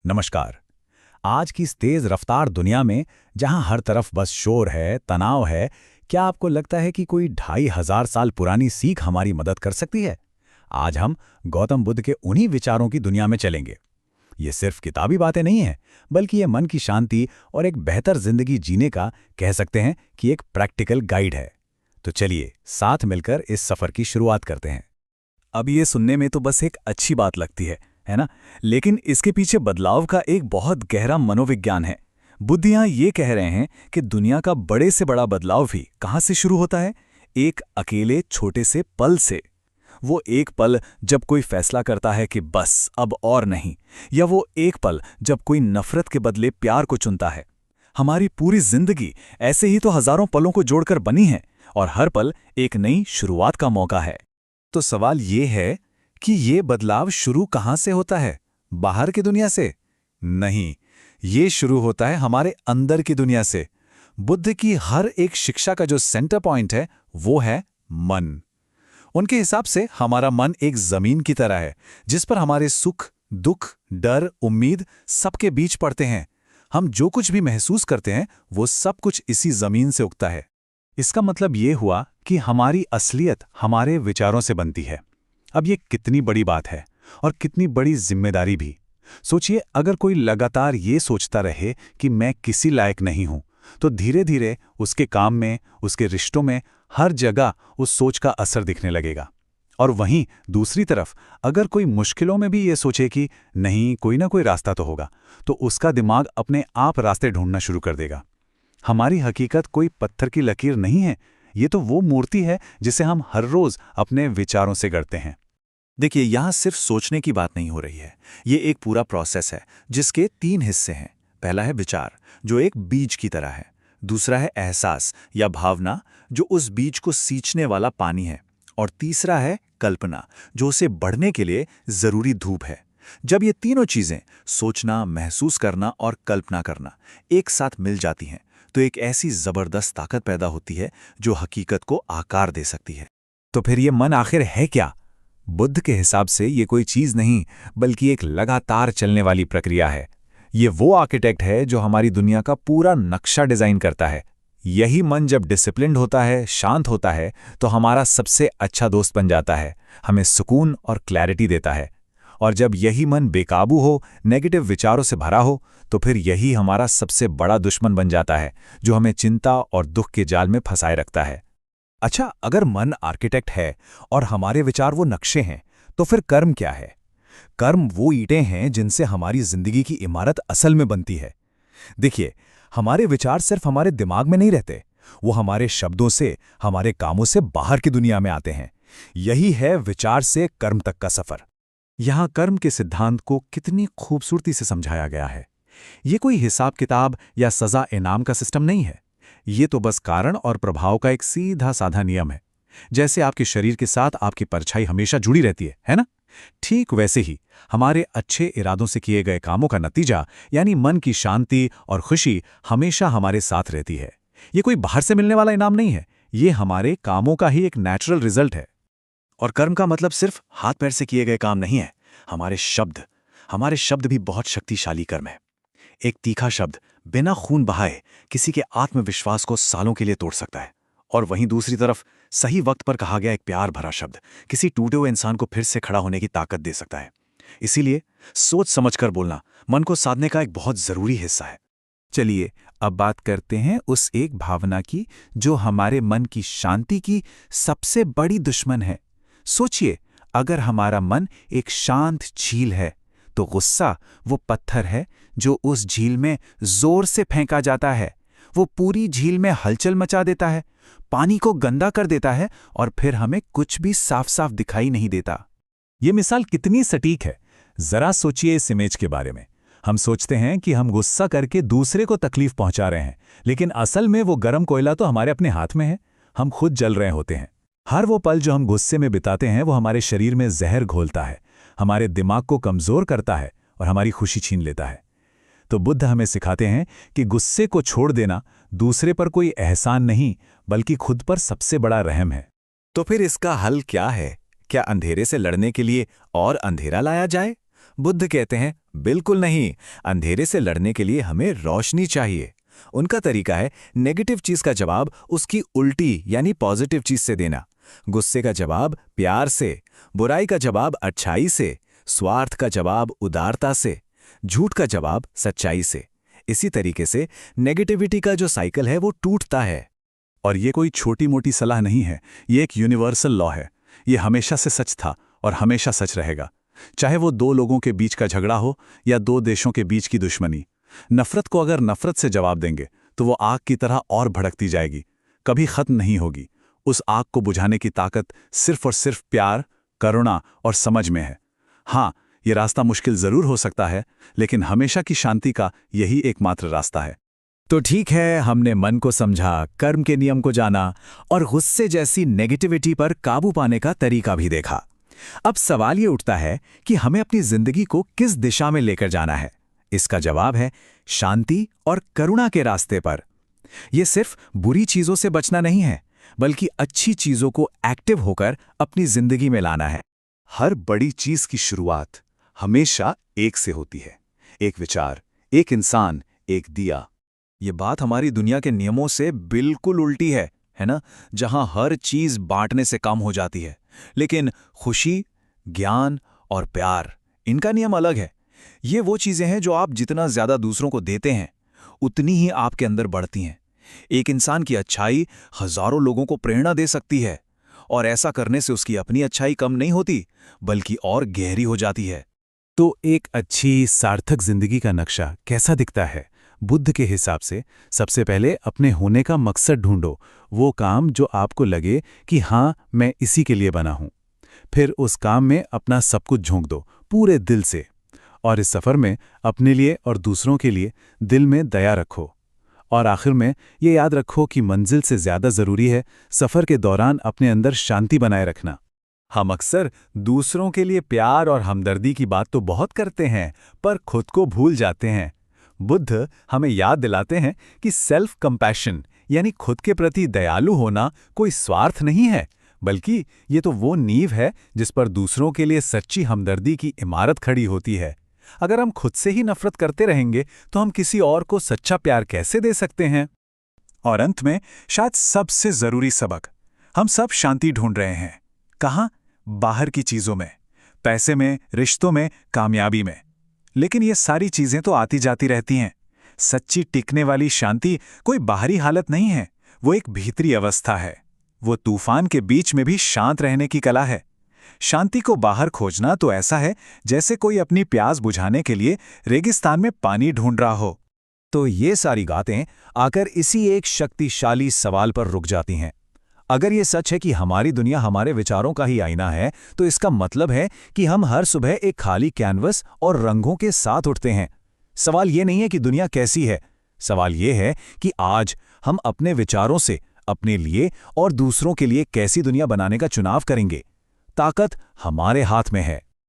नमस्कार। आज की इस तेज रफ्तार दुनिया में जहां हर तरफ बस शोर है, तनाव है, क्या आपको लगता है कि कोई 2500 साल पुरानी सीख हमारी मदद कर सकती है? आज हम गौतम बुद्ध के उन्हीं विचारों की दुनिया में चलेंगे। ये सिर्फ किताबी बातें नहीं हैं, बल्कि ये मन की शांति और एक बेहतर जिंदगी जीने का, कह सकते हैं कि एक प्रैक्टिकल गाइड है। तो चलिए साथ मिलकर इस सफर की शुरुआत करते हैं। अब ये सुनने में तो बस एक अच्छी बात लगती है ना? लेकिन इसके पीछे बदलाव का एक बहुत गहरा मनोविज्ञान है। बुद्ध यहाँ ये कह रहे हैं कि दुनिया का बड़े से बड़ा बदलाव भी कहाँ से शुरू होता है? एक अकेले छोटे से पल से। वो एक पल जब कोई फैसला करता है कि बस अब और नहीं, या वो एक पल जब कोई नफरत के बदले प्यार को चुनता है। हमारी पूरी जिंदगी ऐसे ही तो हजारों पलों को जोड़कर बनी है, और हर पल एक नई शुरुआत का मौका है। तो सवाल ये है कि ये बदलाव शुरू कहाँ से होता है? बाहर की दुनिया से? नहीं, ये शुरू होता है हमारे अंदर की दुनिया से। बुद्ध की हर एक शिक्षा का जो सेंटर पॉइंट है वो है मन। उनके हिसाब से हमारा मन एक जमीन की तरह है, जिस पर हमारे सुख, दुख, डर, उम्मीद सबके बीच पड़ते हैं। हम जो कुछ भी महसूस करते हैं वो सब कुछ इसी जमीन से उगता है। इसका मतलब ये हुआ कि हमारी असलियत हमारे विचारों से बनती है। अब ये कितनी बड़ी बात है और कितनी बड़ी जिम्मेदारी भी। सोचिए, अगर कोई लगातार ये सोचता रहे कि मैं किसी लायक नहीं हूं, तो धीरे धीरे उसके काम में, उसके रिश्तों में, हर जगह उस सोच का असर दिखने लगेगा। और वहीं दूसरी तरफ अगर कोई मुश्किलों में भी ये सोचे कि नहीं, कोई ना कोई रास्ता तो होगा, तो उसका दिमाग अपने आप रास्ते ढूंढना शुरू कर देगा। हमारी हकीकत कोई पत्थर की लकीर नहीं है, ये तो वो मूर्ति है जिसे हम हर रोज अपने विचारों से गढ़ते हैं। देखिए, यहाँ सिर्फ सोचने की बात नहीं हो रही है। ये एक पूरा प्रोसेस है जिसके 3 हिस्से हैं। पहला है विचार, जो एक बीज की तरह है। दूसरा है एहसास या भावना, जो उस बीज को सींचने वाला पानी है। और तीसरा है कल्पना, जो उसे बढ़ने के लिए जरूरी धूप है। जब ये तीनों चीजें, सोचना, महसूस करना और कल्पना करना, एक साथ मिल जाती हैं, तो एक ऐसी जबरदस्त ताकत पैदा होती है जो हकीकत को आकार दे सकती है। तो फिर ये मन आखिर है क्या? बुद्ध के हिसाब से ये कोई चीज नहीं, बल्कि एक लगातार चलने वाली प्रक्रिया है। ये वो आर्किटेक्ट है जो हमारी दुनिया का पूरा नक्शा डिजाइन करता है। यही मन जब डिसिप्लिन्ड होता है, शांत होता है, तो हमारा सबसे अच्छा दोस्त बन जाता है, हमें सुकून और क्लैरिटी देता है। और जब यही मन बेकाबू हो, नेगेटिव विचारों से भरा हो, तो फिर यही हमारा सबसे बड़ा दुश्मन बन जाता है, जो हमें चिंता और दुख के जाल में फंसाए रखता है। अच्छा, अगर मन आर्किटेक्ट है और हमारे विचार वो नक्शे हैं, तो फिर कर्म क्या है? कर्म वो ईंटें हैं जिनसे हमारी जिंदगी की इमारत असल में बनती है। देखिए, हमारे विचार सिर्फ हमारे दिमाग में नहीं रहते, वो हमारे शब्दों से, हमारे कामों से बाहर की दुनिया में आते हैं। यही है विचार से कर्म तक का सफर। यहाँ कर्म के सिद्धांत को कितनी खूबसूरती से समझाया गया है। ये कोई हिसाब किताब या सजा इनाम का सिस्टम नहीं है। ये तो बस कारण और प्रभाव का एक सीधा साधा नियम है। जैसे आपके शरीर के साथ आपकी परछाई हमेशा जुड़ी रहती है ना? ठीक वैसे ही हमारे अच्छे इरादों से किए गए कामों का नतीजा, यानी मन की शांति और खुशी, हमेशा हमारे साथ रहती है। ये कोई बाहर से मिलने वाला इनाम नहीं है, ये हमारे कामों का ही एक नेचुरल रिजल्ट है। और कर्म का मतलब सिर्फ हाथ पैर से किए गए काम नहीं है। हमारे शब्द भी बहुत शक्तिशाली कर्म है। एक तीखा शब्द बिना खून बहाए किसी के आत्मविश्वास को सालों के लिए तोड़ सकता है। और वहीं दूसरी तरफ सही वक्त पर कहा गया एक प्यार भरा शब्द किसी टूटे हुए इंसान को फिर से खड़ा होने की ताकत दे सकता है। इसीलिए सोच समझकर बोलना मन को साधने का एक बहुत जरूरी हिस्सा है। चलिए अब बात करते हैं उस एक भावना की जो हमारे मन की शांति की सबसे बड़ी दुश्मन है। सोचिए, अगर हमारा मन एक शांत झील है, तो गुस्सा वो पत्थर है जो उस झील में जोर से फेंका जाता है। वो पूरी झील में हलचल मचा देता है, पानी को गंदा कर देता है, और फिर हमें कुछ भी साफ साफ दिखाई नहीं देता। ये मिसाल कितनी सटीक है। जरा सोचिए इस इमेज के बारे में। हम सोचते हैं कि हम गुस्सा करके दूसरे को तकलीफ पहुंचा रहे हैं, लेकिन असल में वो गर्म कोयला तो हमारे अपने हाथ में है। हम खुद जल रहे होते हैं। हर वो पल जो हम गुस्से में बिताते हैं वो हमारे शरीर में जहर घोलता है, हमारे दिमाग को कमजोर करता है और हमारी खुशी छीन लेता है। तो बुद्ध हमें सिखाते हैं कि गुस्से को छोड़ देना दूसरे पर कोई एहसान नहीं, बल्कि खुद पर सबसे बड़ा रहम है। तो फिर इसका हल क्या है? क्या अंधेरे से लड़ने के लिए और अंधेरा लाया जाए? बुद्ध कहते हैं बिल्कुल नहीं। अंधेरे से लड़ने के लिए हमें रोशनी चाहिए। उनका तरीका है नेगेटिव चीज का जवाब उसकी उल्टी यानी पॉजिटिव चीज से देना, गुस्से का जवाब प्यार से, बुराई का जवाब अच्छाई से, स्वार्थ का जवाब उदारता से, झूठ का जवाब सच्चाई से। इसी तरीके से नेगेटिविटी का जो साइकिल है वो टूटता है। और ये कोई छोटी मोटी सलाह नहीं है, ये एक यूनिवर्सल लॉ है। ये हमेशा से सच था और हमेशा सच रहेगा, चाहे वो दो लोगों के बीच का झगड़ा हो या दो देशों के बीच की दुश्मनी। नफरत को अगर नफरत से जवाब देंगे तो वो आग की तरह और भड़कती जाएगी, कभी खत्म नहीं होगी। उस आग को बुझाने की ताकत सिर्फ और सिर्फ प्यार, करुणा और समझ में है। हाँ, ये रास्ता मुश्किल जरूर हो सकता है, लेकिन हमेशा की शांति का यही एकमात्र रास्ता है। तो ठीक है, हमने मन को समझा, कर्म के नियम को जाना और गुस्से जैसी नेगेटिविटी पर काबू पाने का तरीका भी देखा। अब सवाल ये उठता है कि हमें अपनी जिंदगी को किस दिशा में लेकर जाना है। इसका जवाब है शांति और करुणा के रास्ते पर। यह सिर्फ बुरी चीजों से बचना नहीं है, बल्कि अच्छी चीजों को एक्टिव होकर अपनी जिंदगी में लाना है। हर बड़ी चीज की शुरुआत हमेशा एक से होती है, एक विचार, एक इंसान, एक दिया। ये बात हमारी दुनिया के नियमों से बिल्कुल उल्टी है ना? जहां हर चीज बांटने से कम हो जाती है, लेकिन खुशी, ज्ञान और प्यार, इनका नियम अलग है। ये वो चीजें हैं जो आप जितना ज्यादा दूसरों को देते हैं, उतनी ही आपके अंदर बढ़ती हैं। एक इंसान की अच्छाई हजारों लोगों को प्रेरणा दे सकती है, और ऐसा करने से उसकी अपनी अच्छाई कम नहीं होती, बल्कि और गहरी हो जाती है। तो एक अच्छी सार्थक जिंदगी का नक्शा कैसा दिखता है? बुद्ध के हिसाब से सबसे पहले अपने होने का मकसद ढूंढो, वो काम जो आपको लगे कि हाँ, मैं इसी के लिए बना हूं। फिर उस काम में अपना सब कुछ झोंक दो पूरे दिल से, और इस सफर में अपने लिए और दूसरों के लिए दिल में दया रखो। और आखिर में ये याद रखो कि मंजिल से ज्यादा जरूरी है सफर के दौरान अपने अंदर शांति बनाए रखना। हम अक्सर दूसरों के लिए प्यार और हमदर्दी की बात तो बहुत करते हैं, पर खुद को भूल जाते हैं। बुद्ध हमें याद दिलाते हैं कि सेल्फ कंपैशन यानी खुद के प्रति दयालु होना कोई स्वार्थ नहीं है, बल्कि ये तो वो नींव है जिस पर दूसरों के लिए सच्ची हमदर्दी की इमारत खड़ी होती है। अगर हम खुद से ही नफरत करते रहेंगे तो हम किसी और को सच्चा प्यार कैसे दे सकते हैं? और अंत में शायद सबसे जरूरी सबक, हम सब शांति ढूंढ रहे हैं। कहाँ? बाहर की चीजों में, पैसे में, रिश्तों में, कामयाबी में। लेकिन ये सारी चीजें तो आती जाती रहती हैं। सच्ची टिकने वाली शांति कोई बाहरी हालत नहीं है, वो एक भीतरी अवस्था है। वो तूफान के बीच में भी शांत रहने की कला है। शांति को बाहर खोजना तो ऐसा है जैसे कोई अपनी प्यास बुझाने के लिए रेगिस्तान में पानी ढूंढ रहा हो। तो ये सारी बातें आकर इसी एक शक्तिशाली सवाल पर रुक जाती हैं। अगर ये सच है कि हमारी दुनिया हमारे विचारों का ही आईना है, तो इसका मतलब है कि हम हर सुबह एक खाली कैनवस और रंगों के साथ उठते हैं। सवाल ये नहीं है कि दुनिया कैसी है, सवाल ये है कि आज हम अपने विचारों से अपने लिए और दूसरों के लिए कैसी दुनिया बनाने का चुनाव करेंगे। ताकत हमारे हाथ में है।